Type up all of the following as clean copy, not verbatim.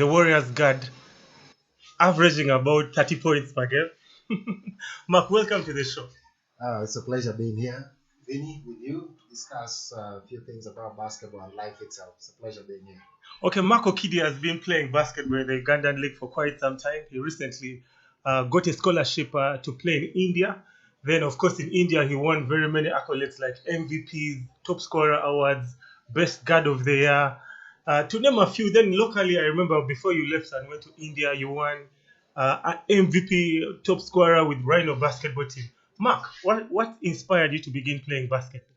the Warriors guard, averaging about 30 points per game. Mark, welcome to the show. It's a pleasure being here, Vinny, with you to discuss a few things about basketball and life itself. It's a pleasure being here. Okay, Mark Okidi has been playing basketball in the Ugandan league for quite some time. He recently got a scholarship to play in India. Then, of course, in India, he won very many accolades like MVPs, top scorer awards, best guard of the year. To name a few, then locally, I remember before you left and went to India, you won MVP, top scorer with Rhino basketball team. Mark, what inspired you to begin playing basketball?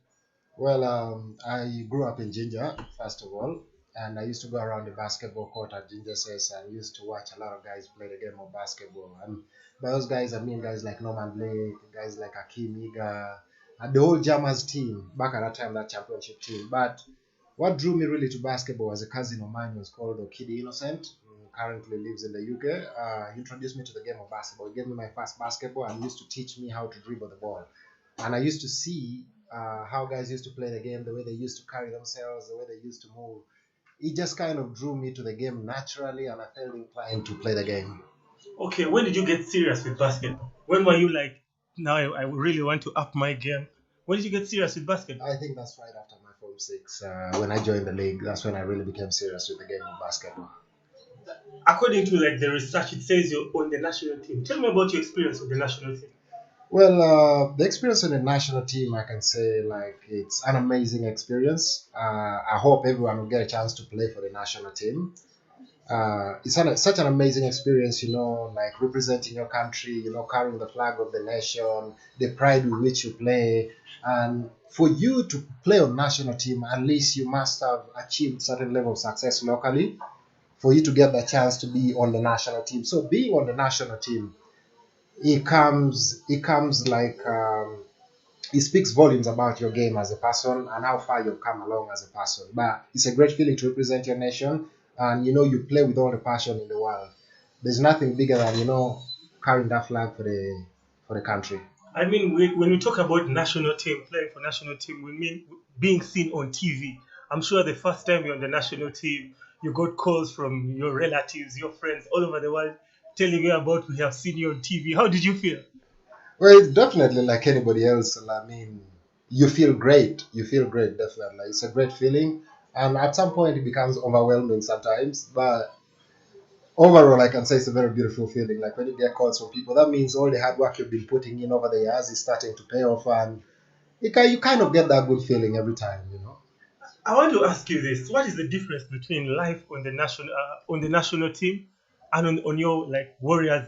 Well, I grew up in Ginger, first of all, and I used to go around the basketball court at Ginger Says and used to watch a lot of guys play the game of basketball. And by those guys, I mean guys like Norman Blake, guys like Akeem Iga, and the whole Jammers team, back at that time, that championship team. But what drew me really to basketball was a cousin of mine who was called Okidi Innocent, who currently lives in the UK. He introduced me to the game of basketball. He gave me my first basketball and used to teach me how to dribble the ball. And I used to see how guys used to play the game, the way they used to carry themselves, the way they used to move. It just kind of drew me to the game naturally, and I felt inclined to play the game. Okay, when did you get serious with basketball? When were you like, now I really want to up my game? When did you get serious with basketball? I think that's right after my Form 6. When I joined the league, that's when I really became serious with the game of basketball. According to like the research, it says you're on the national team. Tell me about your experience with the national team. Well, the experience on the national team, I can say, like, it's an amazing experience. I hope everyone will get a chance to play for the national team. Such an amazing experience, like representing your country, carrying the flag of the nation, the pride with which you play. And for you to play on national team, at least you must have achieved certain level of success locally for you to get the chance to be on the national team. So being on the national team, it comes like it speaks volumes about your game as a person and how far you've come along as a person. But it's a great feeling to represent your nation, and you play with all the passion in the world. There's nothing bigger than carrying that flag for the country. I mean, when we talk about national team, playing for national team, we mean being seen on TV. I'm sure the first time you're on the national team, you got calls from your relatives, your friends all over the world telling you about we have seen you on TV. How did you feel? Well, it's definitely like anybody else. I mean, you feel great. You feel great, definitely. It's a great feeling. And at some point, it becomes overwhelming sometimes. But overall, I can say it's a very beautiful feeling. Like when you get calls from people, that means all the hard work you've been putting in over the years is starting to pay off. And you kind of get that good feeling every time. I want to ask you this: what is the difference between life on the national team and on your like Warriors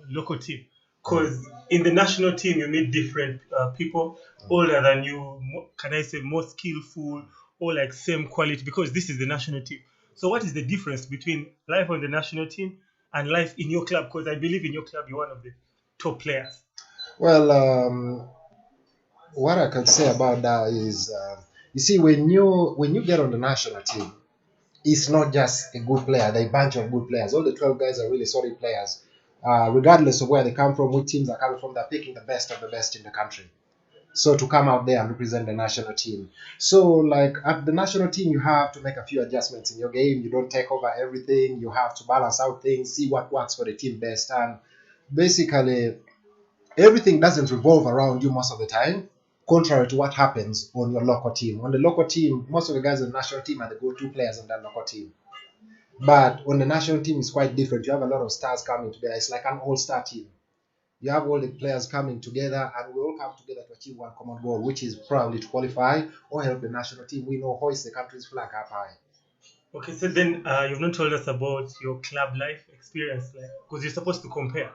local team? Because in the national team you meet different people older than you. Can I say more skillful or like same quality? Because this is the national team. So what is the difference between life on the national team and life in your club? Because I believe in your club you're one of the top players. Well, what I can say about that is, you see, when you get on the national team, it's not just a good player. They're a bunch of good players. All the 12 guys are really solid players. Regardless of where they come from, which teams are coming from, they're picking the best of the best in the country. So to come out there and represent the national team. So like at the national team, you have to make a few adjustments in your game. You don't take over everything. You have to balance out things, see what works for the team best. And basically, everything doesn't revolve around you most of the time, contrary to what happens on your local team. On the local team, most of the guys on the national team are the go-to players on that local team. But on the national team, it's quite different. You have a lot of stars coming together. It's like an all-star team. You have all the players coming together, and we all come together to achieve one common goal, which is probably to qualify or help the national team hoist the country's flag up high. Okay, so then you've not told us about your club life experience, like because you're supposed to compare.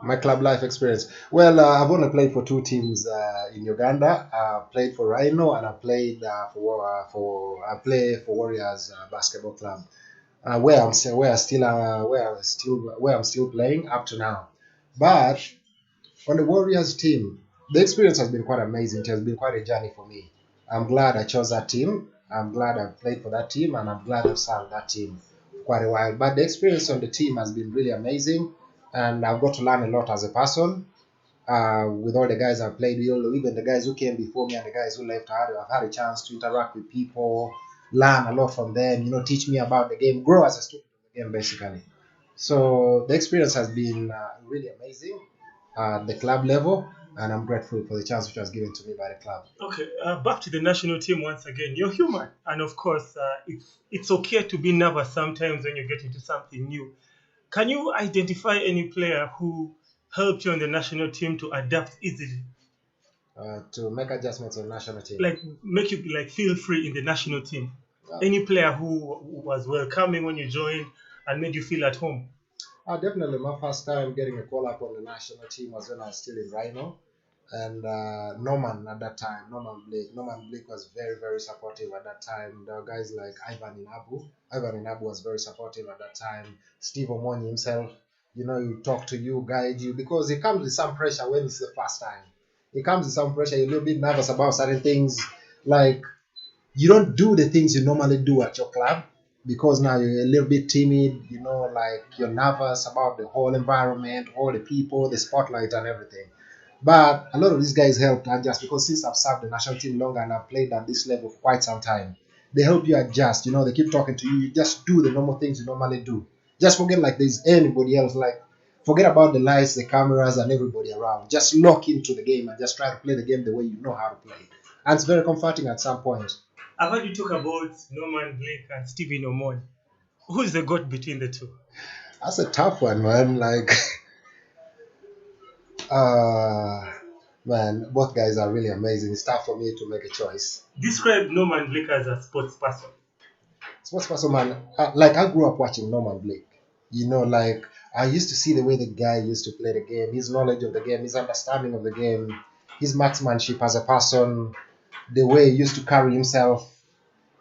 My club life experience. Well, I've only played for two teams in Uganda. I played for Rhino, and I played I play for Warriors Basketball Club, where I'm still playing up to now. But on the Warriors team, the experience has been quite amazing. It has been quite a journey for me. I'm glad I chose that team. I'm glad I've played for that team, and I'm glad I've served that team for quite a while. But the experience on the team has been really amazing, and I've got to learn a lot as a person. With all the guys I've played with, even the guys who came before me and the guys who left, I've had a chance to interact with people, learn a lot from them, teach me about the game, grow as a student. game basically. So the experience has been really amazing at the club level, and I'm grateful for the chance which was given to me by the club. Okay, back to the national team once again. You're human, and of course, it's okay to be nervous sometimes when you get into something new. Can you identify any player who helped you on the national team to adapt easily, To make adjustments on national team. like make you like feel free in the national team? Uh, Any player who was welcoming when you joined and made you feel at home? Definitely, my first time getting a call up on the national team was when I was still in Rhino. And Norman at that time, Norman Blake was very, very supportive at that time. There were guys like Ivan Inabu. Ivan Inabu was very supportive at that time. Steve Omoni himself, he talk to you, guide you, because it comes with some pressure when it's the first time. It comes with some pressure. You're a little bit nervous about certain things, like you don't do the things you normally do at your club because now you're a little bit timid, like you're nervous about the whole environment, all the people, the spotlight, and everything. But a lot of these guys helped adjust because since I've served the national team longer and I've played at this level for quite some time, they help you adjust. They keep talking to you. You just do the normal things you normally do. Just forget like there's anybody else. Like forget about the lights, the cameras, and everybody around. Just lock into the game and just try to play the game the way you know how to play. And it's very comforting at some point. I've heard you talk about Norman Blake and Stephen Omon. Who's the goat between the two? That's a tough one, man. Like, uh, man, both guys are really amazing. It's tough for me to make a choice. Describe Norman Blake as a sports person. Sports person, man. Like, I grew up watching Norman Blake. Like, I used to see the way the guy used to play the game, his knowledge of the game, his understanding of the game, his marksmanship as a person, the way he used to carry himself,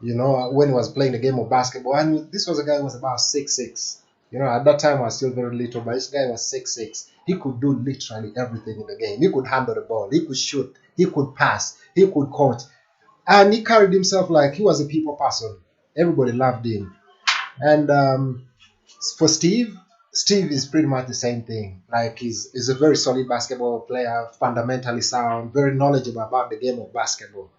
when he was playing the game of basketball. And this was a guy who was about 6'6". At that time I was still very little, but this guy was 6'6". He could do literally everything in the game. He could handle the ball, he could shoot, he could pass, he could coach. And he carried himself like he was a people person. Everybody loved him. And for Steve is pretty much the same thing. Like he's a very solid basketball player, fundamentally sound, very knowledgeable about the game of basketball.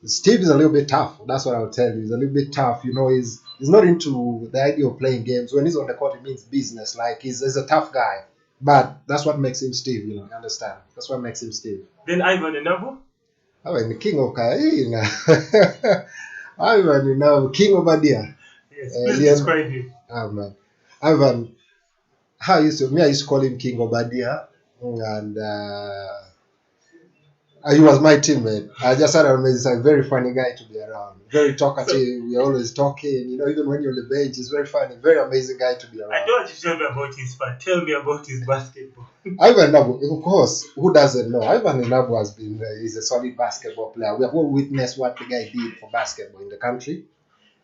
Steve is a little bit tough. That's what I'll tell you. He's a little bit tough. He's not into the idea of playing games. When he's on the court, it means business. Like he's a tough guy. But that's what makes him Steve. You understand? That's what makes him Steve. Then Ivan Enabo? I mean, the king of Kai. Ivan, king of Adia. Yes, please describe him. Oh man, Ivan. I used to call him King Obadia, and he was my teammate. I just thought he's a very funny guy to be around. Very talkative. We're always talking. Even when you're on the bench, he's very funny. Very amazing guy to be around. I don't want you to tell me about his fun. Tell me about his basketball. Ivan Nabu, of course. Who doesn't know? Ivan Nabu has been. He's a solid basketball player. We have all witnessed what the guy did for basketball in the country,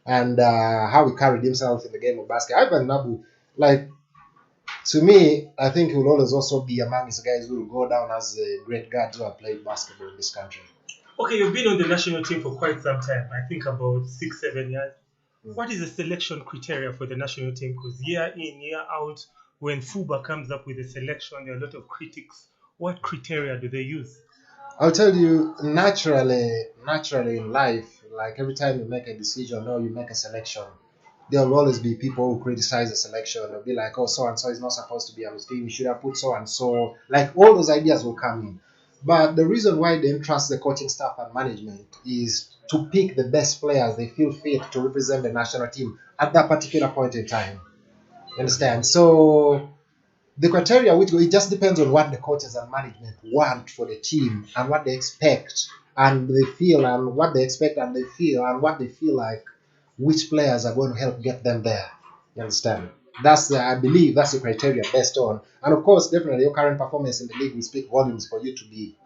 and how he carried himself in the game of basketball. Ivan Nabu, like. To me, I think he will always also be among these guys who will go down as a great guards who have played basketball in this country. Okay, you've been on the national team for quite some time. I think about 6-7 years. What is the selection criteria for the national team? Because year in, year out, when FUBA comes up with a selection, there are a lot of critics. What criteria do they use? I'll tell you, naturally in life, like every time you make a decision or you make a selection, there will always be people who criticize the selection. They'll be like, oh, so and so is not supposed to be on the team. You should have put so and so. Like all those ideas will come in. But the reason why they entrust the coaching staff and management is to pick the best players they feel fit to represent the national team at that particular point in time. You understand? So the criteria, it just depends on what the coaches and management want for the team and what they expect and they feel and what they expect and they feel and what they feel like which players are going to help get them there. You understand? I believe that's the criteria based on. And of course, definitely your current performance in the league will speak volumes for you to be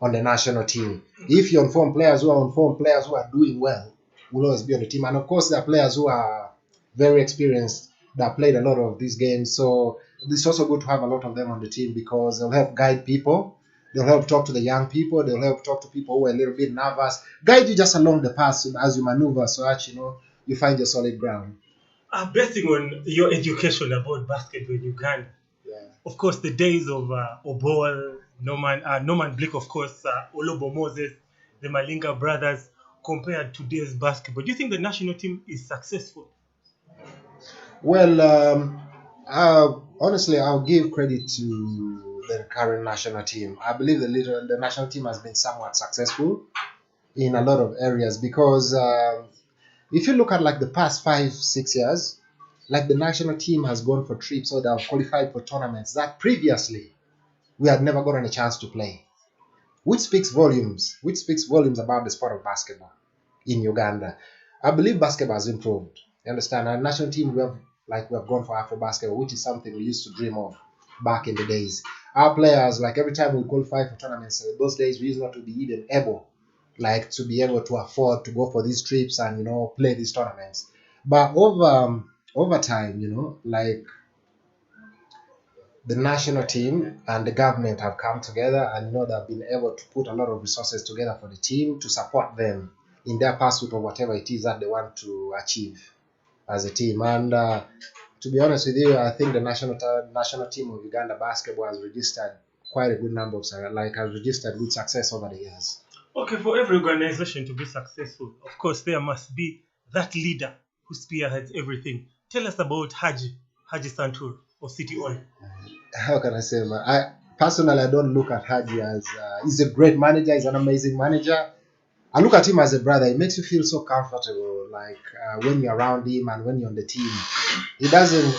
on the national team. If you're on form, players who are doing well will always be on the team. And of course, there are players who are very experienced that played a lot of these games. So it's also good to have a lot of them on the team because they'll help guide people. They'll help talk to the young people. They'll help talk to people who are a little bit nervous. Guide you just along the path as you maneuver so that, you find your solid ground. Basing on your education about basketball in Uganda, of course, the days of Obol, Norman Blake, of course, Olobo Moses, the Malinga brothers, compared to today's basketball, do you think the national team is successful? Well, honestly, I'll give credit to the current national team. I believe the national team has been somewhat successful in a lot of areas because if you look at like the past 5 6 years, like the national team has gone for trips or they have qualified for tournaments that previously we had never gotten a chance to play, which speaks volumes. Which speaks volumes about the sport of basketball in Uganda. I believe basketball has improved. You understand? Our national team, we have gone for Afro basketball, which is something we used to dream of back in the days. Our players, like every time we qualify for tournaments, those days we used not to be even able, like to be able to afford to go for these trips and play these tournaments. But over time, like the national team and the government have come together and they've been able to put a lot of resources together for the team to support them in their pursuit of whatever it is that they want to achieve as a team. And to be honest with you, I think the national team of Uganda basketball has registered quite a good number of has registered good success over the years. Okay, for every organization to be successful, of course, there must be that leader who spearheads everything. Tell us about Haji Santur of City Oil. How can I say, man? I don't look at Haji as he's a great manager. He's an amazing manager. I look at him as a brother. It makes you feel so comfortable, like when you're around him and when you're on the team. He doesn't.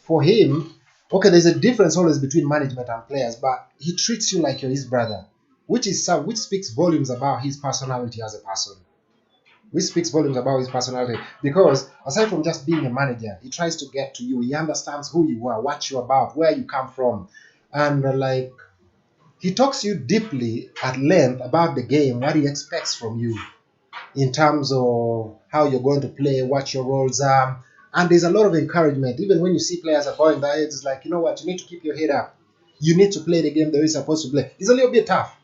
For him, okay, there's a difference always between management and players, but he treats you like you're his brother, which speaks volumes about his personality as a person. Which speaks volumes about his personality because aside from just being a manager, he tries to get to you. He understands who you are, what you're about, where you come from, and like he talks to you deeply at length about the game, what he expects from you in terms of how you're going to play, what your roles are. And there's a lot of encouragement. Even when you see players are bowing their heads, it's like, you know what, you need to keep your head up. You need to play the game that you're supposed to play. It's a little bit tough.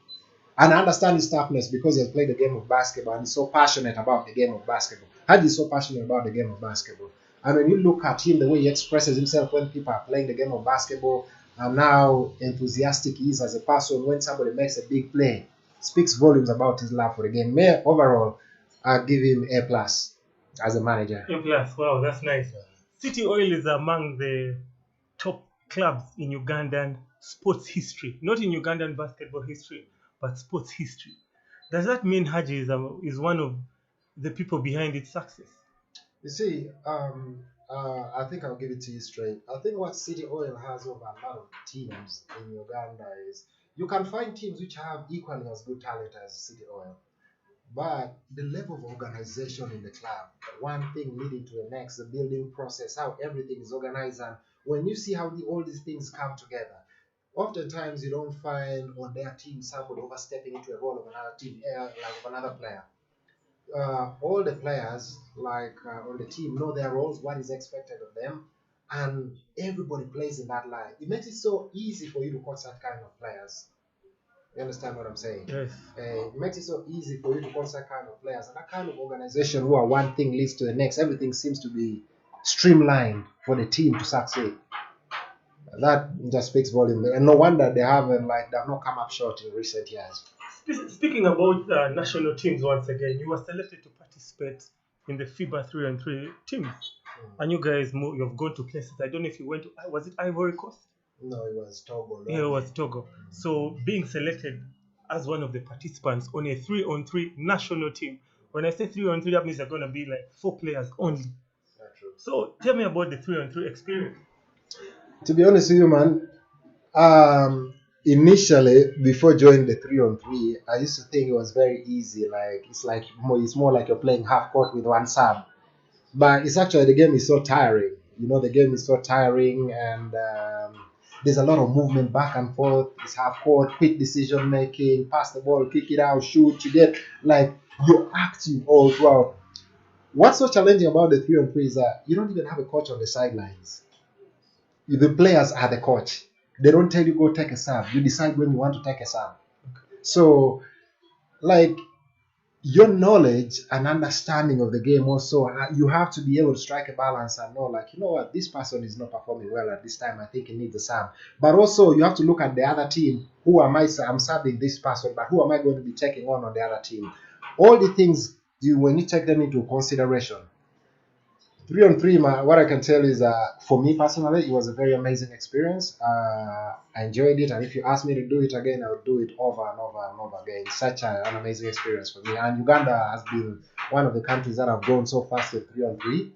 And I understand his toughness because he has played the game of basketball and he's so passionate about the game of basketball. Hadi is so passionate about the game of basketball. And when you look at him, the way he expresses himself when people are playing the game of basketball and how enthusiastic he is as a person when somebody makes a big play, speaks volumes about his love for the game. Overall, I'll give him A plus as a manager. A plus, wow, that's nice. City Oil is among the top clubs in Ugandan sports history, not in Ugandan basketball history, but sports history. Does that mean Haji is one of the people behind its success? You see, I think I'll give it to you straight. I think what City Oil has over a lot of teams in Uganda is you can find teams which have equally as good talent as City Oil, but the level of organization in the club, one thing leading to the next, the building process, how everything is organized, and when you see how all these things come together, oftentimes you don't find on their team somebody overstepping into a role of another team, like of another player. All the players on the team know their roles, what is expected of them, and everybody plays in that line. It makes it so easy for you to coach that kind of players. You understand what I'm saying? Yes. It makes it so easy for you to coach that kind of players and that kind of organization where one thing leads to the next. Everything seems to be streamlined for the team to succeed. That just speaks volume, and no wonder they have not come up short in recent years. Speaking about national teams once again, you were selected to participate in the FIBA 3-on-3 teams. And you guys, you've gone to places. I don't know if you went to, was it Ivory Coast? No, it was Togo. Yeah, it was Togo. So being selected as one of the participants on a 3-on-3 national team. When I say 3-on-3, that means they're going to be like 4 players only. That's true. So tell me about the 3-on-3 experience. To be honest with you, man, initially before joining the 3-on-3, I used to think it was very easy. It's more like you're playing half court with one sub. But it's actually the game is so tiring. The game is so tiring, and there's a lot of movement back and forth. It's half court, quick decision making, pass the ball, kick it out, shoot. You get you're active all throughout. What's so challenging about the 3-on-3 is that you don't even have a coach on the sidelines. The players are the coach. They don't tell you go take a serve. You decide when you want to take a serve. So, your knowledge and understanding of the game also, you have to be able to strike a balance and know, you know what, this person is not performing well at this time. I think he needs a serve. But also, you have to look at the other team. Who am I? I'm serving this person, but who am I going to be taking on the other team? All the things when you take them into consideration, 3-on-3, what I can tell is, for me personally, it was a very amazing experience. I enjoyed it, and if you ask me to do it again, I would do it over and over and over again. Such an amazing experience for me. And Uganda has been one of the countries that have grown so fast with 3-on-3.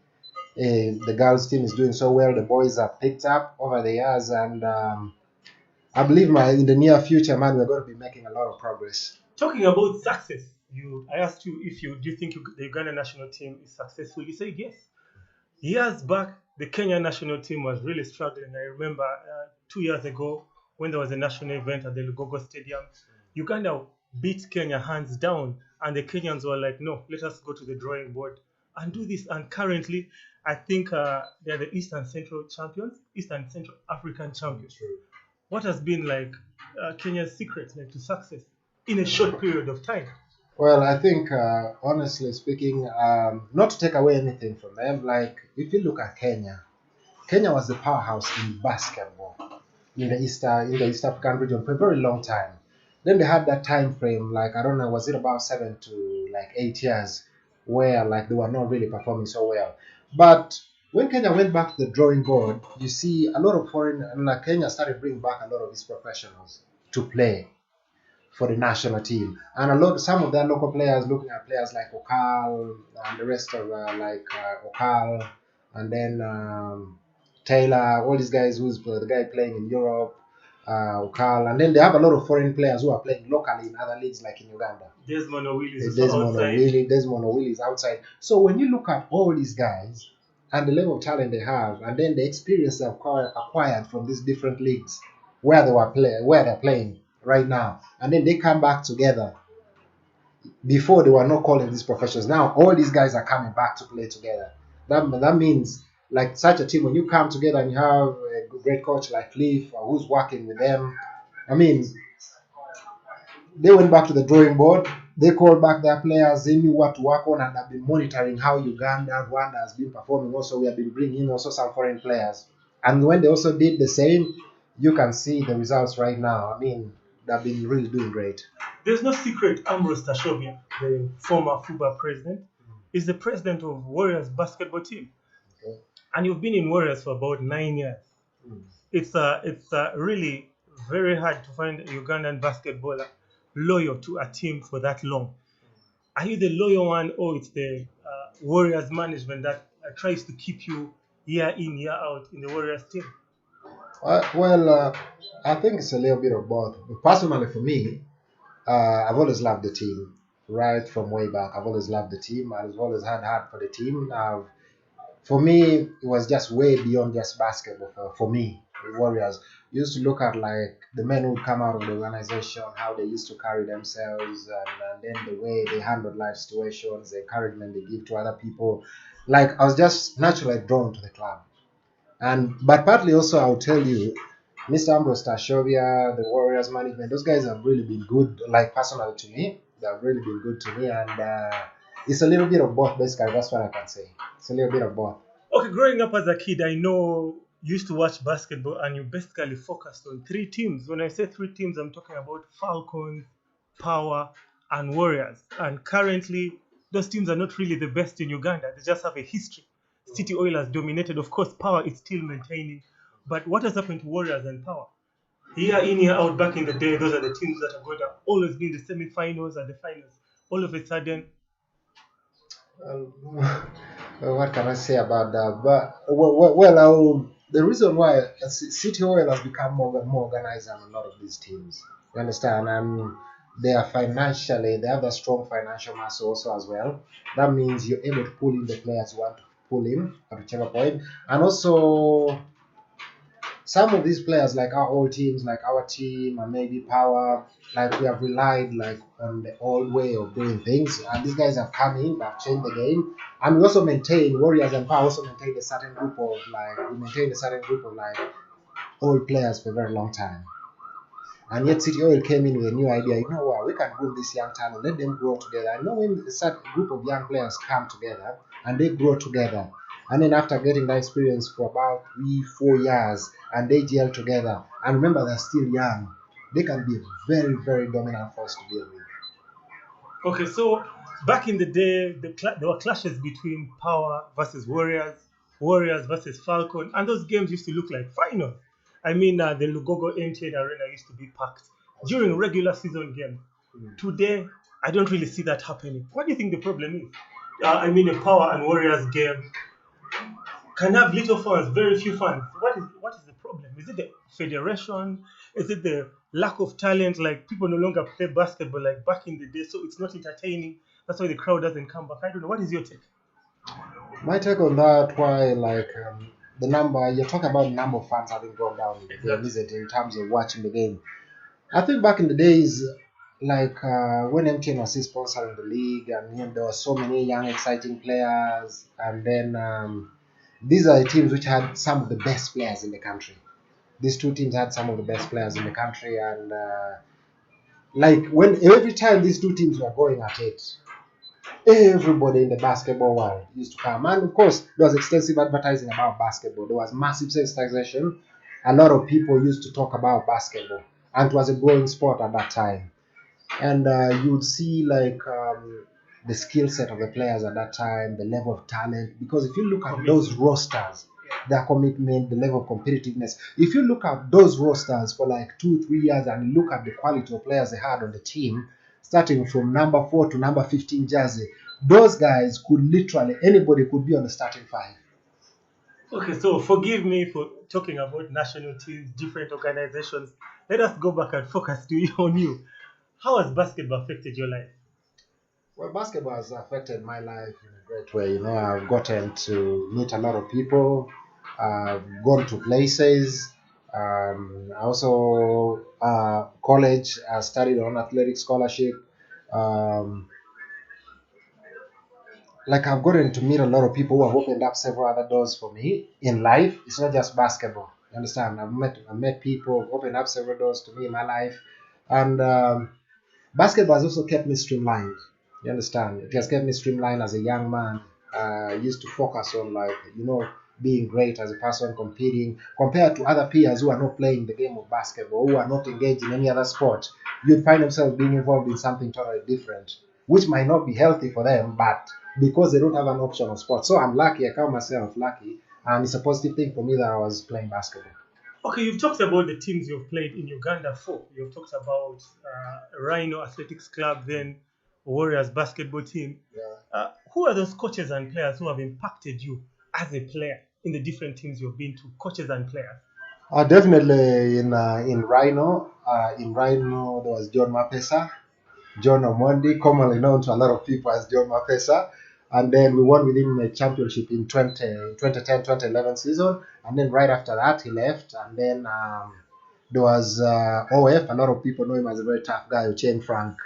The girls' team is doing so well. The boys have picked up over the years, and I believe in the near future, man, we're going to be making a lot of progress. Talking about success, I asked you if you do you think the Uganda national team is successful. You said yes. Years back, the Kenya national team was really struggling. I remember 2 years ago when there was a national event at the Lugogo Stadium, Uganda beat Kenya hands down, and the Kenyans were like, "No, let us go to the drawing board and do this." And currently, I think they are the Eastern Central champions, Eastern Central African champions. What has been like Kenya's secret like to success in a short period of time? Well, I think, honestly speaking, not to take away anything from them, like if you look at Kenya, Kenya was the powerhouse in basketball in the East African region for a very long time. Then they had that time frame, like I don't know, was it about 7 to 8 years, where like they were not really performing so well. But when Kenya went back to the drawing board, you see a lot of foreign, like Kenya started bringing back a lot of its professionals to play for the national team, and some of their local players, looking at players like Okal and the rest of Okal, and then Taylor, all these guys, who's the guy playing in Europe, Okal, and then they have a lot of foreign players who are playing locally in other leagues like in Uganda. Desmond O'Willy is outside. Desmond O'Willy is outside. So when you look at all these guys and the level of talent they have, and then the experience they've acquired from these different leagues where where they're playing right now, and then they come back together. Before they were not calling these professionals. Now all these guys are coming back to play together. That means, like, such a team, when you come together and you have a great coach like Cliff, who's working with them. I mean, they went back to the drawing board. They called back their players. They knew what to work on, and have been monitoring how Rwanda has been performing. Also, we have been bringing in also some foreign players. And when they also did the same, you can see the results right now. I mean, they've been really doing great. There's no secret. Ambrose Tashobia, the former FUBA president, is the president of Warriors basketball team, Okay. and you've been in Warriors for about 9 years. It's really very hard to find a Ugandan basketballer loyal to a team for that long. Are you the loyal one, or it's the Warriors management that tries to keep you year in year out in the Warriors team? I think it's a little bit of both. But personally, for me, I've always loved the team right from way back. I've always loved the team. I've always had heart for the team. For me, it was just way beyond just basketball. For me, the Warriors used to look at like the men who come out of the organization, how they used to carry themselves, and then the way they handled life situations, the encouragement they give to other people. Like I was just naturally drawn to the club. But partly also, I'll tell you, Mr. Ambrose Tashovia, the Warriors management, those guys have really been good. Like personally to me, they have really been good to me, and it's a little bit of both. Basically, that's what I can say. It's a little bit of both. Okay, growing up as a kid, I know you used to watch basketball and you basically focused on three teams. When I say three teams, I'm talking about Falcons, Power, and Warriors. And currently, those teams are not really the best in Uganda. They just have a history. City Oil has dominated. Of course, Power is still maintaining. But what has happened to Warriors and Power? Year in, year out, back in the day, those are the teams that are going to always be in the semi-finals and the finals. All of a sudden, Um, what can I say about that? But the reason why City Oil has become more organized than a lot of these teams. You understand? And they have a strong financial muscle also as well. That means you're able to pull in the players you want to pull in at whichever point, and also some of these players, like our old teams, like our team and maybe Power, like we have relied like on the old way of doing things, and these guys have come in, they've changed the game, and we also maintain Warriors and Power also maintain a certain group of like old players for a very long time. And yet City Oil came in with a new idea. You know what? We can groom this young talent, let them grow together. I know when a certain group of young players come together and they grow together, and then after getting that experience for about 3-4 years, and they gel together, and remember they're still young, they can be a very, very dominant force to deal with. okay, so back in the day, there were clashes between Power versus Warriors, Warriors versus Falcon, and those games used to look like final. I mean, the Lugogo MTN Arena used to be packed during regular season games. Today, I don't really see that happening. What do you think the problem is? I mean, a Power and Warriors game can have little fans, very few fans. What is the problem? Is it the federation? Is it the lack of talent? Like people no longer play basketball like back in the day, so it's not entertaining. That's why the crowd doesn't come back. I don't know. What is your take? My take on that, why the number you're talking about, the number of fans having gone down in the game, Exactly. is it, in terms of watching the game? I think back in the days, when MTN was still sponsoring the league, and there were so many young, exciting players, and then these are the teams which had some of the best players in the country. These two teams had some of the best players in the country, and when every time these two teams were going at it, everybody in the basketball world used to come. And of course, there was extensive advertising about basketball. There was massive sensitization. A lot of people used to talk about basketball, and it was a growing sport at that time. And you'd see the skill set of the players at that time, the level of talent. Because if you look at those rosters, their commitment, the level of competitiveness. If you look at those rosters for like 2 3 years and look at the quality of players they had on the team, starting from number 4 to number 15 jersey, those guys could literally, anybody could be on the starting five. Okay, so forgive me for talking about national teams, different organizations. Let us go back and focus to you on you. How has basketball affected your life? Well, basketball has affected my life in a great way. I've gotten to meet a lot of people. I've gone to places. I also college. I studied on athletic scholarship. Um, I've gotten to meet a lot of people who have opened up several other doors for me in life. It's not just basketball. You understand? I've met people who opened up several doors to me in my life, and basketball has also kept me streamlined. You understand? It has kept me streamlined as a young man. I used to focus on being great as a person, competing compared to other peers who are not playing the game of basketball, who are not engaged in any other sport. You'd find themselves being involved in something totally different, which might not be healthy for them, but because they don't have an option of sport. So I'm lucky. I count myself lucky, and it's a positive thing for me that I was playing basketball. Okay, you've talked about the teams you've played in Uganda for. You've talked about Rhino Athletics Club, then Warriors basketball team. Yeah. Who are those coaches and players who have impacted you as a player in the different teams you've been to? Coaches and players. Definitely in Rhino. In Rhino, there was John Mapesa, John Omondi, commonly known to a lot of people as John Mapesa. And then we won with him a championship in 2010-2011 season. And then right after that, he left. And then there was OF. A lot of people know him as a very tough guy, Ucheng Frank.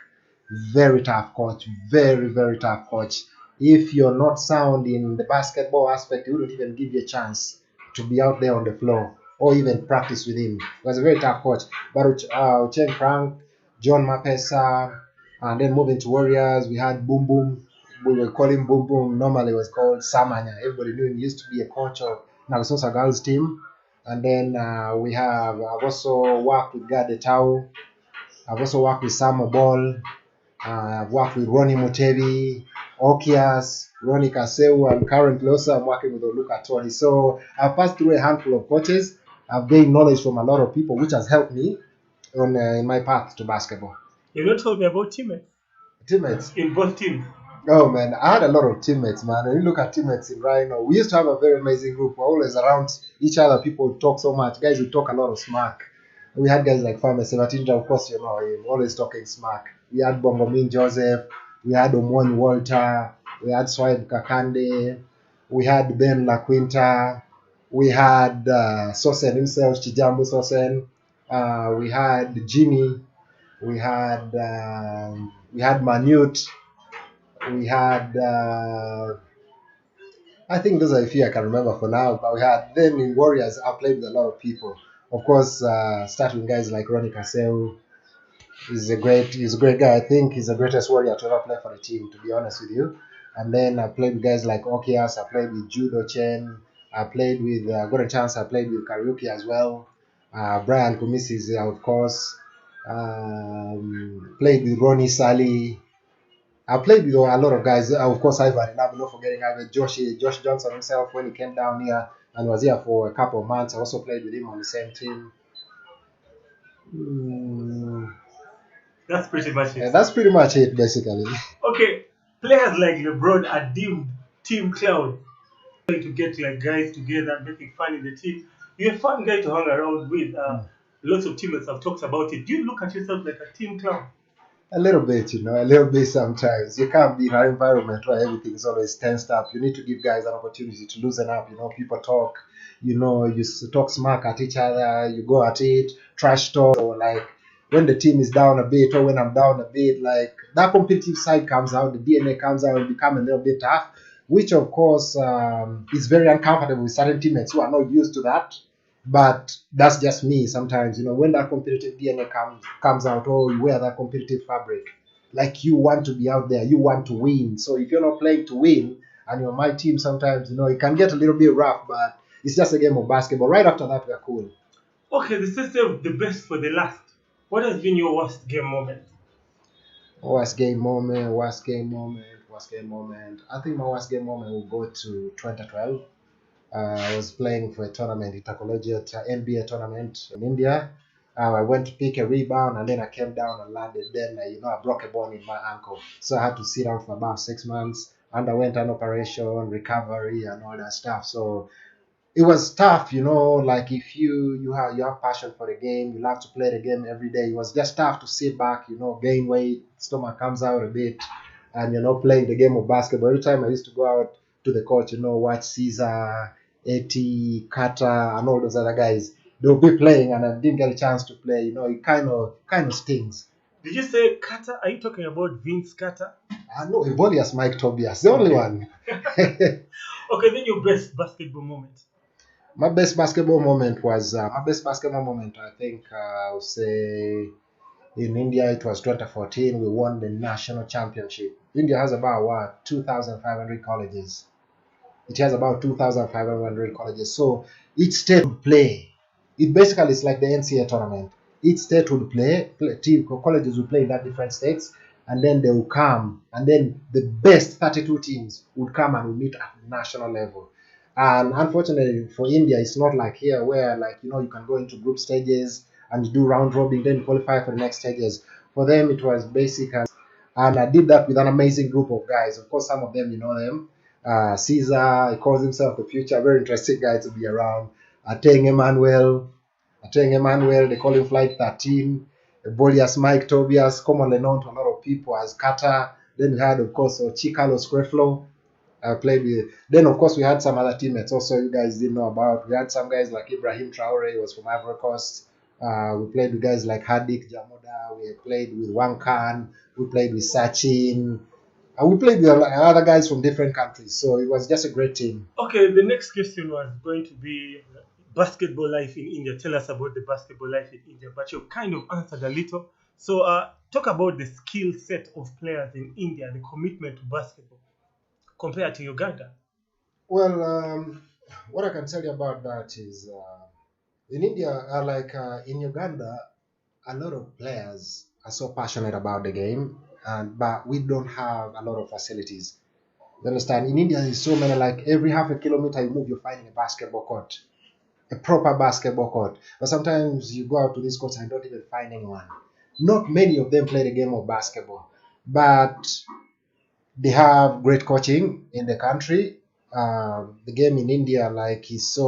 Very tough coach, very, very tough coach. If you're not sound in the basketball aspect, he wouldn't even give you a chance to be out there on the floor or even practice with him. He was a very tough coach. But Ucheng Frank, John Mapesa, and then moving to Warriors, we had Boom Boom. We were calling Boom Boom. Normally, it was called Samanya. Everybody knew him. He used to be a coach of Navisosa girls team. And then I've also worked with Gade Tau. I've also worked with Samo Ball. I've worked with Ronnie Mutebi, Okias, Ronnie Kaseu, and currently also I'm working with Oluka Tony. So I've passed through a handful of coaches. I've gained knowledge from a lot of people, which has helped me in my path to basketball. You've not told me about teammates. Teammates. In both teams. Oh man, I had a lot of teammates, man. When you look at teammates in Rhino, we used to have a very amazing group. We're always around each other. People would talk so much. Guys would talk a lot of smack. We had guys like Farmer Sevatinja, of course, you know him, always talking smack. We had Bongomin Joseph. We had Omwani Walter. We had Swaib Kakande. We had Ben La Quinta. We had Sosen himself, Chijambu Sosen. We had Jimmy. We had Manute. We had I think those are a few I can remember for now. But we had then in Warriors I played with a lot of people. Of course, starting guys like Ronnie Kaseu. He's a great guy. I think he's the greatest warrior to ever play for the team, to be honest with you. And then I played with guys like Okias, I played with Judo Chen, I played with got a chance I played with Karaoke as well. Brian Kumisi of course. Played with Ronnie Sally. I played with a lot of guys. Of course, Ivan, and I'm not forgetting Ivan, Josh Johnson himself when he came down here and was here for a couple of months. I also played with him on the same team. Mm, That's pretty much and it. that's pretty much it, basically. Okay, players like LeBron are deemed team clown. To get like guys together, making fun in the team. You're a fun guy to hang around with. Lots of teammates have talked about it. Do you look at yourself like a team clown? A little bit, a little bit sometimes. You can't be in an environment where everything is always tensed up. You need to give guys an opportunity to loosen up. People talk, you talk smack at each other, you go at it, trash talk, or like when the team is down a bit or when I'm down a bit, like that competitive side comes out, the DNA comes out and become a little bit tough, which of course is very uncomfortable with certain teammates who are not used to that. But that's just me sometimes, when that competitive DNA comes out, or you wear that competitive fabric, like you want to be out there, you want to win. So if you're not playing to win and you're my team, sometimes, it can get a little bit rough, but it's just a game of basketball. Right after that, we're cool. Okay, the system the best for the last. What has been your worst game moment? Worst game moment, worst game moment, worst game moment. I think my worst game moment will go to 2012. I was playing for a tournament, intercollegiate NBA tournament in India. I went to pick a rebound and then I came down and landed. Then, I broke a bone in my ankle. So I had to sit out for about 6 months. Underwent an operation, recovery, and all that stuff. So it was tough, like if you have passion for the game, you love to play the game every day. It was just tough to sit back, gain weight, stomach comes out a bit, and playing the game of basketball. Every time I used to go out to the court, watch Caesar, AT, Carter, and all those other guys. They'll be playing, and I didn't get a chance to play. It kind of stings. Did you say Carter? Are you talking about Vince Carter? I know Ebolias Mike Tobias, the only one. Okay, then your best basketball moment. My best basketball moment was I think I would say in India it was 2014. We won the national championship. India has about what 2,500 colleges. It has about 2,500 colleges. So each state would play. It basically is like the NCAA tournament. Each state would team colleges would play in that different states, and then they will come, and then the best 32 teams would come and would meet at the national level. And unfortunately for India, it's not like here where you can go into group stages and you do round robin, then qualify for the next stages. For them, it was basic, and I did that with an amazing group of guys. Of course, some of them you know them. Caesar, he calls himself the future, very interesting guy to be around. Ateng Emmanuel, they call him Flight 13. Bolias Mike Tobias, commonly known to a lot of people as Carter. Then we had, of course, Chikalo Screflo. I played with. Then, of course, we had some other teammates also you guys didn't know about. We had some guys like Ibrahim Traore, was from Ivory Coast. We played with guys like Hadik Jamoda. We played with Wang Khan. We played with Sachin. We played with other guys from different countries. So it was just a great team. Okay, the next question was going to be basketball life in India. Tell us about the basketball life in India, but you kind of answered a little. So, talk about the skill set of players in India, the commitment to basketball compared to Uganda. Well, what I can tell you about that is in India, in Uganda, a lot of players are so passionate about the game, but we don't have a lot of facilities. You understand? In India, there's so many, like every half a kilometer you move, you're finding a basketball court, a proper basketball court. But sometimes you go out to these courts and don't even find anyone. Not many of them play the game of basketball, but they have great coaching in the country. The game in India, it's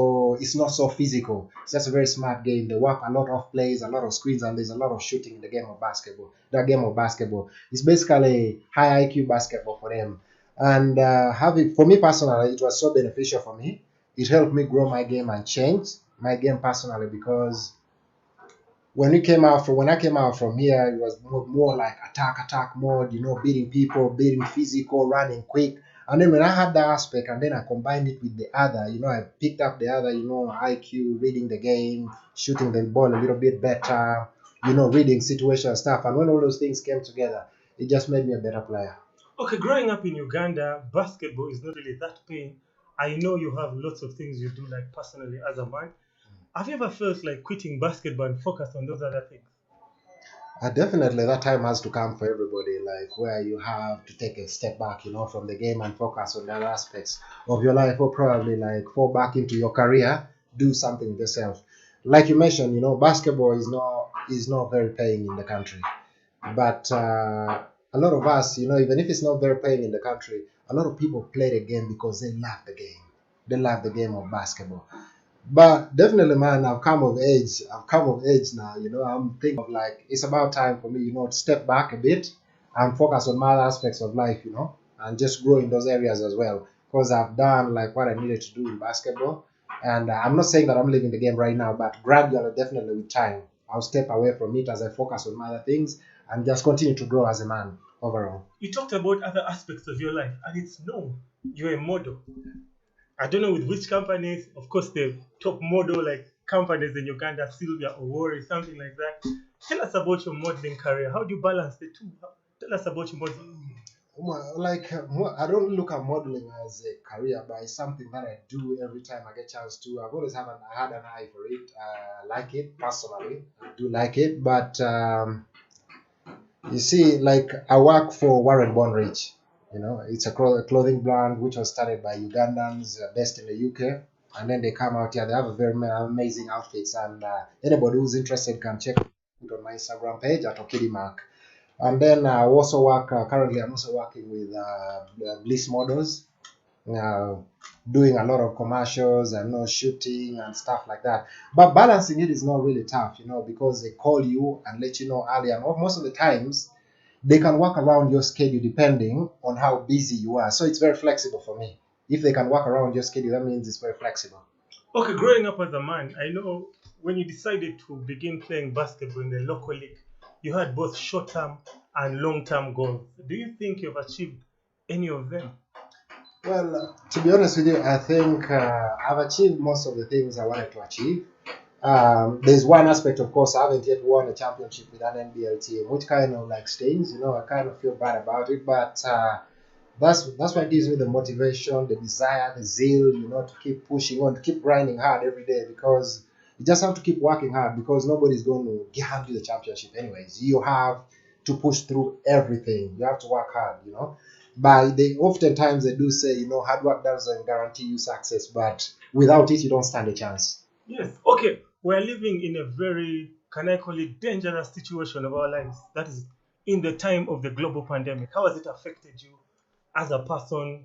not so physical. It's just a very smart game. They work a lot of plays, a lot of screens, and there's a lot of shooting in the game of basketball. That game of basketball is basically high IQ basketball for them. And having for me personally, it was so beneficial for me. It helped me grow my game and change my game personally because when I came out from here, it was more like attack mode, beating people, beating physical, running quick. And then when I had that aspect and then I combined it with the other, I picked up the other, IQ, reading the game, shooting the ball a little bit better, reading situation stuff. And when all those things came together, it just made me a better player. Okay, growing up in Uganda, basketball is not really that pain. I know you have lots of things you do, like personally as a man. Have you ever felt like quitting basketball and focus on those other things? Definitely, that time has to come for everybody, like where you have to take a step back, from the game and focus on other aspects of your life, or probably like fall back into your career, do something with yourself. Like you mentioned, basketball is not very paying in the country, but a lot of us, even if it's not very paying in the country, a lot of people play the game because they love the game. They love the game of basketball. But definitely, man, I've come of age. I've come of age now. I'm thinking of like it's about time for me, to step back a bit and focus on my other aspects of life, and just grow in those areas as well. Because I've done like what I needed to do in basketball, and I'm not saying that I'm leaving the game right now, but gradually, definitely with time, I'll step away from it as I focus on my other things and just continue to grow as a man overall. You talked about other aspects of your life, and it's known you're a model. I don't know with which companies, of course, the top model like companies in Uganda, Sylvia or Worry, something like that. Tell us about your modeling career. How do you balance the two? Tell us about your modeling. I don't look at modeling as a career, but it's something that I do every time I get a chance to. I've always had an eye for it. I like it personally. I do like it, but you see, like I work for Warren Bonrich. It's a clothing brand which was started by Ugandans based in the UK, and then they come out here. They have a very amazing outfits, and anybody who's interested can check it on my Instagram page at Okidimark. And then I also work currently. I'm also working with Bliss Models, uh, doing a lot of commercials and shooting and stuff like that. But balancing it is not really tough, because they call you and let you know earlier. And most of the times, they can work around your schedule depending on how busy you are. So it's very flexible for me. If they can work around your schedule, that means it's very flexible. Okay, growing up as a man, I know when you decided to begin playing basketball in the local league, you had both short term and long term goals. Do you think you've achieved any of them? Well, to be honest with you, I think I've achieved most of the things I wanted to achieve. There's one aspect, of course, I haven't yet won a championship with an NBL team, which kind of like stings. I kind of feel bad about it, but that's what gives me the motivation, the desire, the zeal, to keep pushing on, to keep grinding hard every day, because you just have to keep working hard, because nobody's going to hand you the championship anyways. You have to push through everything. You have to work hard. But they oftentimes they do say, hard work doesn't guarantee you success, but without it, you don't stand a chance. Yes. Okay. We're living in a very, can I call it, dangerous situation of our lives. That is in the time of the global pandemic. How has it affected you as a person,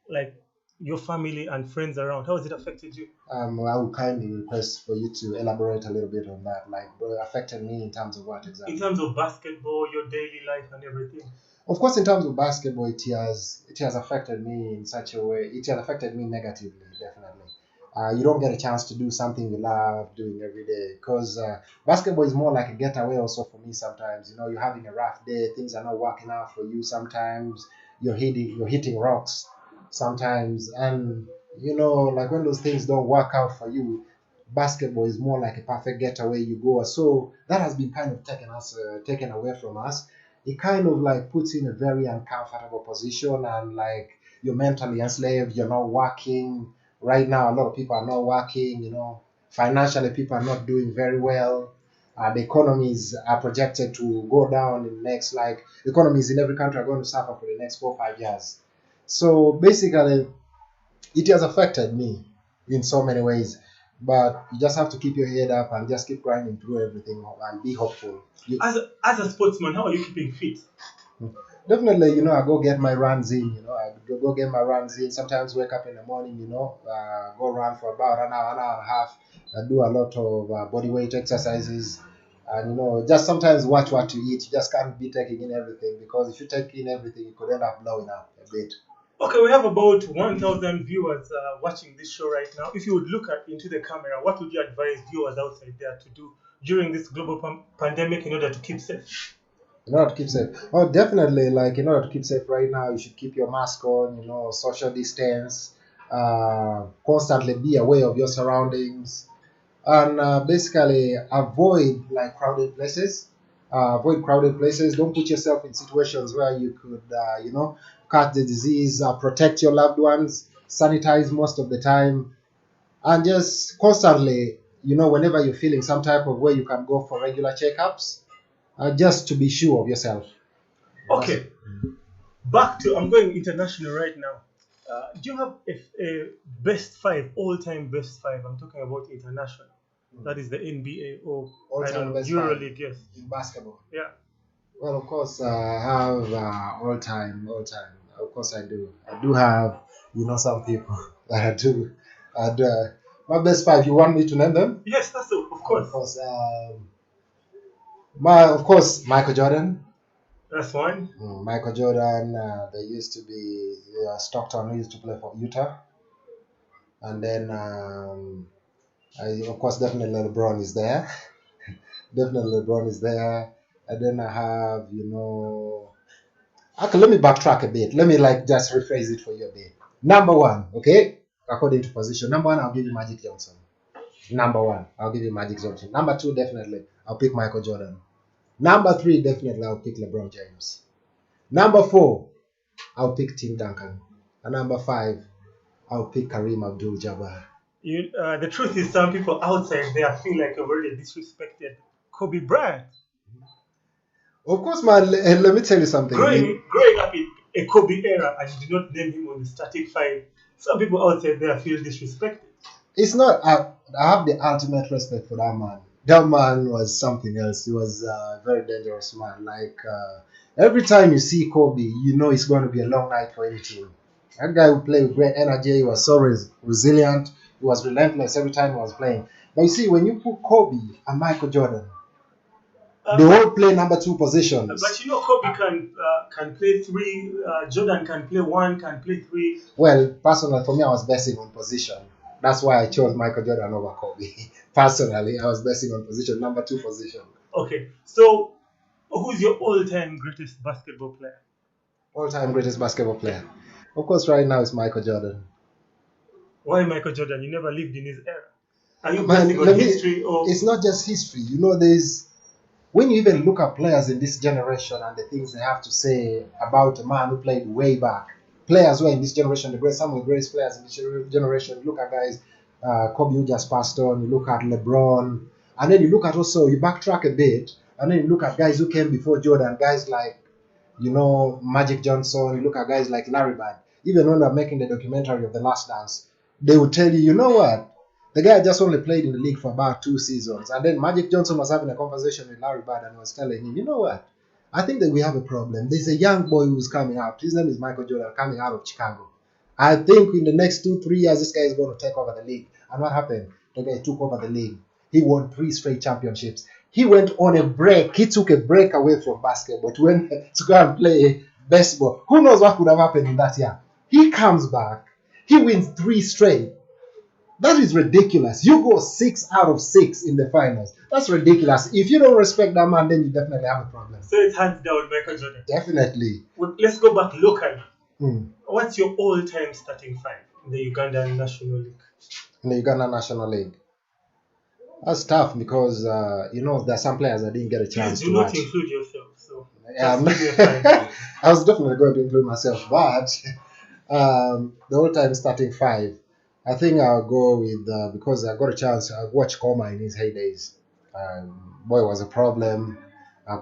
like your family and friends around? How has it affected you? I would kindly request for you to elaborate a little bit on that. Like, affected me in terms of what exactly? In terms of basketball, your daily life and everything. Of course, in terms of basketball, it has affected me in such a way. It has affected me negatively, definitely. You don't get a chance to do something you love doing every day, because basketball is more like a getaway also for me sometimes. You're having a rough day, things are not working out for you sometimes. You're hitting rocks sometimes, and like when those things don't work out for you, basketball is more like a perfect getaway. You go, so that has been kind of taken away from us. It kind of like puts you in a very uncomfortable position, and like you're mentally enslaved. You're not working right now. A lot of people are not working. Financially, people are not doing very well. The economies are projected to go down in the next, like, economies in every country are going to suffer for the next 4 or 5 years. So basically, it has affected me in so many ways. But you just have to keep your head up and just keep grinding through everything and be hopeful. As a sportsman, how are you keeping fit? Definitely, I go get my runs in. I go get my runs in. Sometimes wake up in the morning, go run for about an hour and a half. I do a lot of body weight exercises, and just sometimes watch what you eat. You just can't be taking in everything, because if you take in everything, you could end up blowing up a bit. Okay, we have about 1,000 viewers watching this show right now. If you would look into the camera, what would you advise viewers outside there to do during this global pandemic in order to keep safe? In order to keep safe, oh, definitely, like, in order to keep safe right now, you should keep your mask on, social distance, constantly be aware of your surroundings, and basically avoid like crowded places. Avoid crowded places. Don't put yourself in situations where you could catch the disease. Protect your loved ones, sanitize most of the time, and just constantly, whenever you're feeling some type of way, you can go for regular checkups. just to be sure of yourself. Okay, back to I'm going international right now. Do you have a best five, all-time best five? I'm talking about international. That is the NBA or I don't All-time know best five EuroLeague. Yes. in basketball. Yeah. Well, of course, I have all-time. Of course, I do. I do have, some people that I do. My best five. You want me to name them? Yes, that's of course. Of course. Michael Jordan. That's one. Michael Jordan. There used to be Stockton, who used to play for Utah, and then of course, definitely LeBron is there. Definitely LeBron is there, and then I have, Okay, let me backtrack a bit. Let me just rephrase it for you a bit. Number one, okay, according to position. Number one, I'll give you Magic Johnson. Number one, I'll give you Magic Johnson. Number two, definitely, I'll pick Michael Jordan. Number three, definitely, I'll pick LeBron James. Number four, I'll pick Tim Duncan. And number five, I'll pick Kareem Abdul-Jabbar. The truth is, some people outside there feel like you've already disrespected Kobe Bryant. Of course, man. Let me tell you something. Growing up in a Kobe era and you did not name him on the static five, some people outside there feel disrespected. It's not. I have the ultimate respect for that man. That man was something else. He was a very dangerous man. Every time you see Kobe, you know it's going to be a long night for any team. That guy would play with great energy. He was so resilient. He was relentless every time he was playing. But you see, when you put Kobe and Michael Jordan, they all play number two positions. But Kobe can play three. Jordan can play one, can play three. Well, personally, for me, I was basing on position. That's why I chose Michael Jordan over Kobe. Personally, I was basing on position, number two position. Okay, so who's your all-time greatest basketball player? All-time greatest basketball player? Of course, right now it's Michael Jordan. Why Michael Jordan? You never lived in his era. Are you basing on history or? It's not just history. There's when you even look at players in this generation and the things they have to say about a man who played way back. Players who are in this generation, some of the greatest players in this generation. Look at guys, Kobe who just passed on. You look at LeBron, and then you look at also, you backtrack a bit, and then you look at guys who came before Jordan, guys like, Magic Johnson. You look at guys like Larry Bird. Even when they're making the documentary of The Last Dance, they will tell you, you know what? The guy just only played in the league for about 2 seasons. And then Magic Johnson was having a conversation with Larry Bird and was telling him, you know what? I think that we have a problem. There's a young boy who's coming out. His name is Michael Jordan, coming out of Chicago. I think in the next 2-3 years, this guy is going to take over the league. And what happened? The guy took over the league. He won 3 straight championships. He went on a break. He took a break away from basketball to go and play baseball. Who knows what could have happened in that year? He comes back. He wins 3 straight. That is ridiculous. You go 6 out of 6 in the finals. That's ridiculous. If you don't respect that man, then you definitely have a problem. So it's hands down Michael Jordan. Definitely. Well, let's go back locally. What's your all-time starting five in the Ugandan National League? In the Ugandan National League. That's tough because, there are some players that didn't get a chance to watch. Do not include yourself. So I was definitely going to include myself, but the all-time starting five, I think I'll go with, because I got a chance, I watched Koma in his heydays. Boy, was a problem.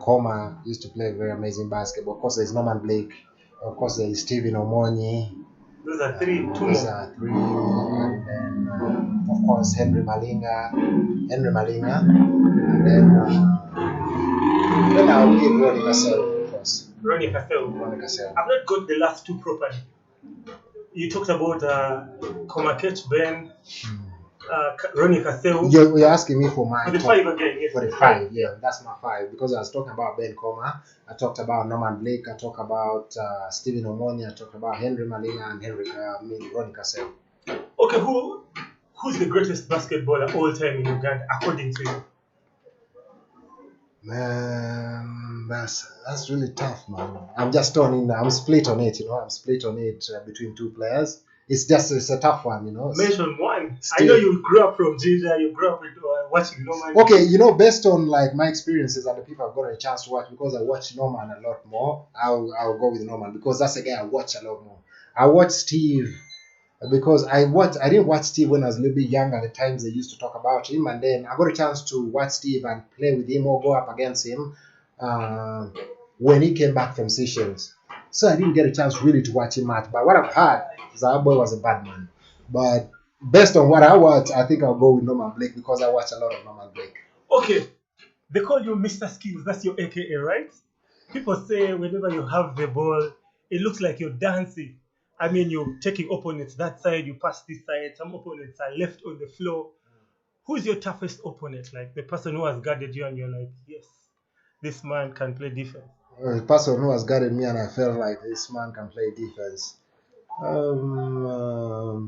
Koma used to play very amazing basketball. Of course, there's Norman Blake. Of course, there's Stephen Omonyi. Those are three. Those are 3. And then, of course, Henry Malinga. And then I'll give Ronnie Cassell, of course. Ronnie Cassell. I've not got the last 2 properly. You talked about Komakech Ben, Ronnie Cassell. You're asking me for my for the 5 again. Yes, for the 5, yeah, that's my 5 because I was talking about Ben Koma, I talked about Norman Blake, I talked about Stephen Omonyi, I talked about Henry Malinga and Ronnie Cassell. Okay, who's the greatest basketballer all time in Uganda according to you? Man, that's really tough, man. I'm just I'm split on it, I'm split on it between 2 players. It's a tough one, Mention one. Still, I know you grew up from Ginger, you grew up with watching Norman. Okay, based on my experiences and the people I've got a chance to watch, because I watch Norman a lot more, I'll go with Norman because that's a guy I watch a lot more. I watch Steve because I didn't watch Steve when I was a little bit younger at the times they used to talk about him, and then I got a chance to watch Steve and play with him or go up against him. uh, when he came back from Seychelles. So I didn't get a chance really to watch him much. But what I've heard is that boy was a bad man. But based on what I watch, I think I'll go with Norman Blake because I watch a lot of Norman Blake. Okay, they call you Mr. Skills. That's your AKA, right? People say whenever you have the ball, it looks like you're dancing. I mean, you're taking opponents that side, you pass this side. Some opponents are left on the floor. Who's your toughest opponent? Like the person who has guarded you, and you're like, yes, this man can play defense. The person who has guarded me, and I felt like this man can play defense. Are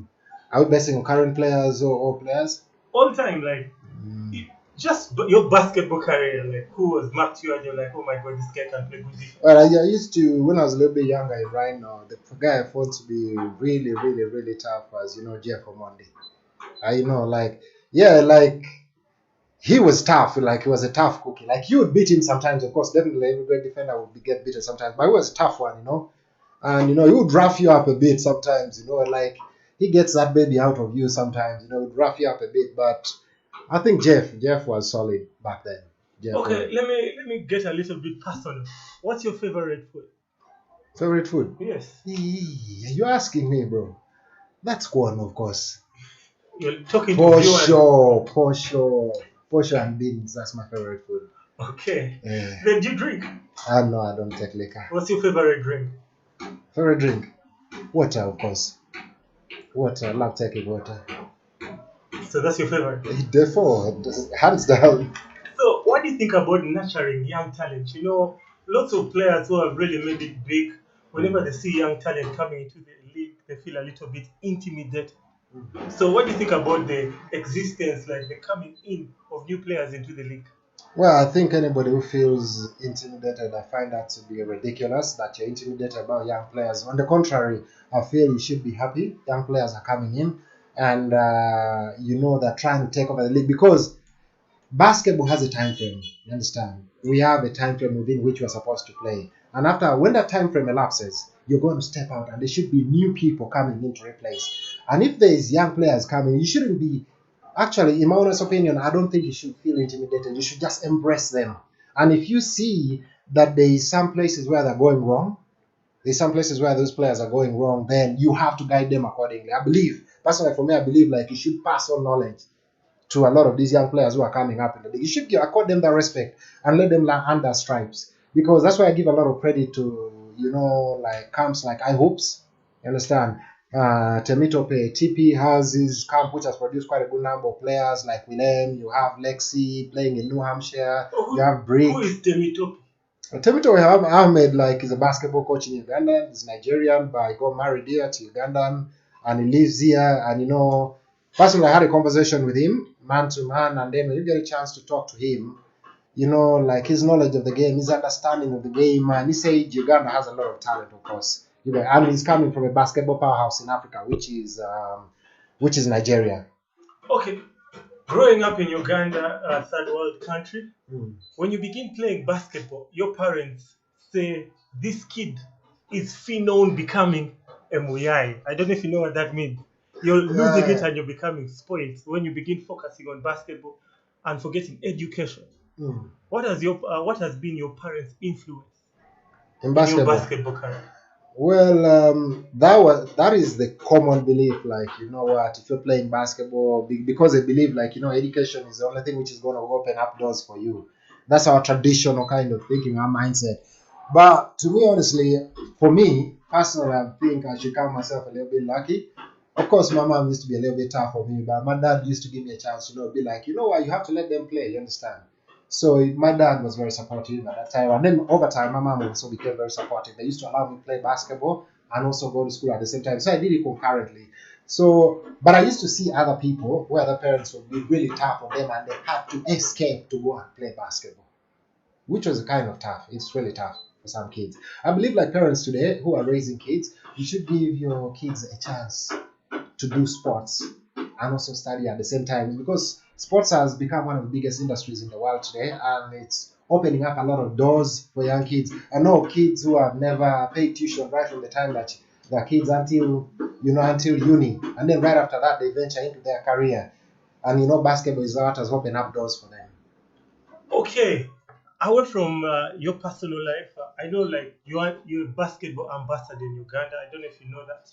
we basing on current players or old players? All time, like just your basketball career, like who has marked you and you're like, oh my god, this guy can play good defense. Well, I used to, when I was a little bit younger in Rhino, the guy I thought to be really, really, really tough was, Jeff Omondi. Like he was tough, like he was a tough cookie. Like you would beat him sometimes, of course, definitely every great defender would get beaten sometimes, but he was a tough one. And he would rough you up a bit sometimes, like he gets that baby out of you sometimes, would rough you up a bit. But I think Jeff was solid back then. Okay, let me get a little bit personal. What's your favorite food? Favorite food? Yes. You're asking me, bro. That's corn, of course. You're talking for to sure, for sure. Portion and beans, that's my favorite food. Okay. Then do you drink? No, I don't take liquor. What's your favorite drink? Favorite drink? Water, of course. Water, I love taking water. So that's your favorite? Therefore, hands down. So what do you think about nurturing young talent? Lots of players who have really made it big, whenever they see young talent coming into the league, they feel a little bit intimidated. So what do you think about the existence, like the coming in of new players into the league? Well, I think anybody who feels intimidated, I find that to be ridiculous that you're intimidated about young players. On the contrary, I feel you should be happy. Young players are coming in and, they're trying to take over the league because basketball has a time frame. You understand? We have a time frame within which we're supposed to play. And when that time frame elapses, you're going to step out and there should be new people coming in to replace. And if there is young players coming, you shouldn't be, actually, in my honest opinion, I don't think you should feel intimidated. You should just embrace them. And if you see that there is some places where they're going wrong, there's some places where those players are going wrong, then you have to guide them accordingly. I believe, personally for me, I believe like you should pass on knowledge to a lot of these young players who are coming up in the league. You should accord them that respect and let them learn under stripes. Because that's why I give a lot of credit to, like camps like I Hopes. You understand? Temitope TP has his camp which has produced quite a good number of players like Willem. You have Lexi playing in New Hampshire. You have Brick. Who is Temitope? Temitope Ahmed, like, is a basketball coach in Uganda. He's Nigerian, but he got married here to Ugandan, and he lives here. And personally, I had a conversation with him, man to man, and then when you get a chance to talk to him, like his knowledge of the game, his understanding of the game, and he said Uganda has a lot of talent, of course. And he's coming from a basketball powerhouse in Africa, which is Nigeria. Okay. Growing up in Uganda, a third world country, when you begin playing basketball, your parents say, this kid is known becoming a Muyai. I don't know if you know what that means. You're losing it and you're becoming spoiled when you begin focusing on basketball and forgetting education. What has been your parents' influence in your basketball career? Well, that is the common belief. Like, if you're playing basketball, because they believe like education is the only thing which is going to open up doors for you. That's our traditional kind of thinking, our mindset. But to me, honestly, for me personally, I think I should count myself a little bit lucky. Of course, my mom used to be a little bit tough for me, but my dad used to give me a chance, be like, what, you have to let them play, you understand? So my dad was very supportive at that time. And then over time, my mom also became very supportive. They used to allow me to play basketball and also go to school at the same time. So I did it concurrently. But I used to see other people where the parents would be really tough on them and they had to escape to go and play basketball, which was kind of tough. It's really tough for some kids. I believe like parents today who are raising kids, you should give your kids a chance to do sports and also study at the same time, because sports has become one of the biggest industries in the world today, and it's opening up a lot of doors for young kids. I know kids who have never paid tuition right from the time that they're kids until uni, and then right after that they venture into their career, and basketball is what has opened up doors for them. Okay, away from your personal life, I know like you're a basketball ambassador in Uganda. I don't know if you know that.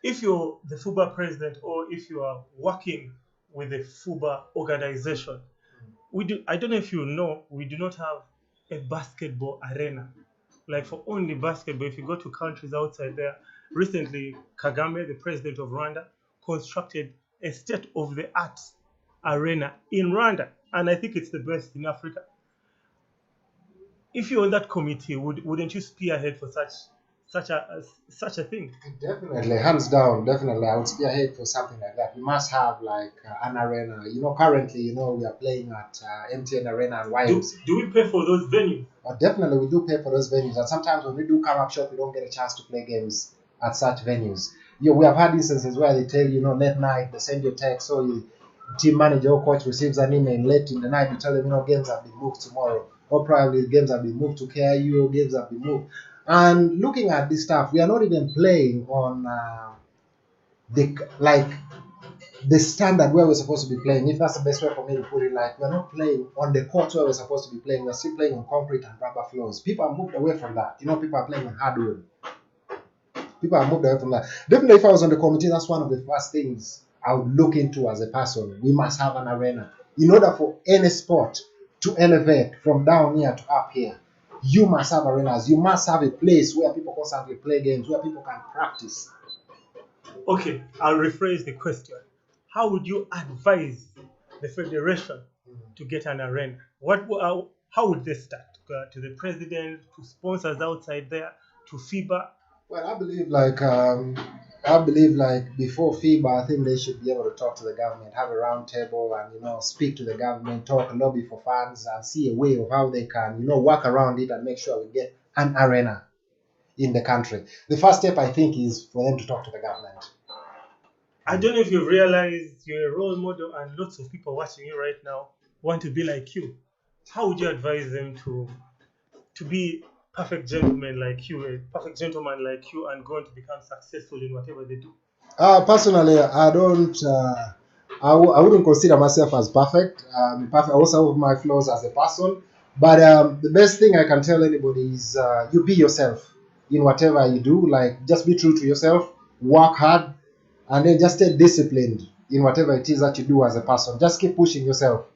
If you're the FUBA president or if you are working with the FUBA organization, we do. I don't know if you know, we do not have a basketball arena. Like for only basketball, if you go to countries outside there, recently Kagame, the president of Rwanda, constructed a state-of-the-art arena in Rwanda, and I think it's the best in Africa. If you're on that committee, wouldn't you spearhead for such a thing? Definitely, hands down, definitely. I would spearhead for something like that. We must have like an arena. Currently, we are playing at MTN Arena and Do, YMC. do we pay for those venues? Definitely, we do pay for those venues. And sometimes when we do come up short, we don't get a chance to play games at such venues. We have had instances where they tell late night, they send you a text, so you team manager or coach receives an email late in the night to tell them, games have been moved tomorrow, or probably games have been moved to KIU, games have been moved. And looking at this stuff, we are not even playing on the standard where we're supposed to be playing. If that's the best way for me to put it, like we're not playing on the court where we're supposed to be playing. We're still playing on concrete and rubber floors. People have moved away from that. People are playing on hardwood. People have moved away from that. Definitely, if I was on the committee, that's one of the first things I would look into as a person. We must have an arena. In order for any sport to elevate from down here to up here, you must have arenas. You must have a place where people constantly play games, where people can practice. Okay, I'll rephrase the question. How would you advise the federation to get an arena? How would they start? To the president, to sponsors outside there, to FIBA? Well, I believe before FIBA, I think they should be able to talk to the government, have a round table, and speak to the government, talk, lobby for funds, and see a way of how they can work around it and make sure we get an arena in the country. The first step, I think, is for them to talk to the government. I don't know if you've realized you're a role model, and lots of people watching you right now want to be like you. How would you advise them to be perfect gentlemen like you, a perfect gentleman like you, and going to become successful in whatever they do? Personally, I don't. I wouldn't consider myself as perfect. I also have my flaws as a person. But the best thing I can tell anybody is you be yourself in whatever you do. Like, just be true to yourself, work hard, and then just stay disciplined in whatever it is that you do as a person. Just keep pushing yourself.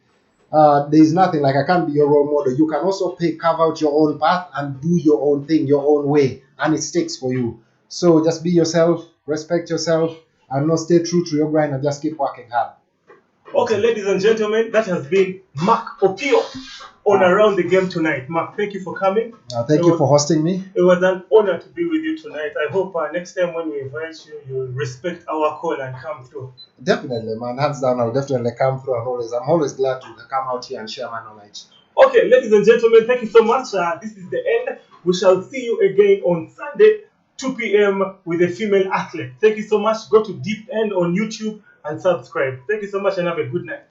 There is nothing like I can't be your role model. You can also carve out your own path and do your own thing, your own way, and it sticks for you. So just be yourself, respect yourself, and not stay true to your grind and just keep working hard. Okay, ladies and gentlemen, that has been Mark Opio on Around the Game tonight. Mark, thank you for coming. Thank you for hosting me. It was an honor to be with you tonight. I hope next time when we invite you, you'll respect our call and come through. Definitely, man. Hands down, I'll definitely come through. I'm always glad to come out here and share my knowledge. Okay, ladies and gentlemen, thank you so much. This is the end. We shall see you again on Sunday, 2 p.m. with a female athlete. Thank you so much. Go to Deep End on YouTube and subscribe. Thank you so much and have a good night.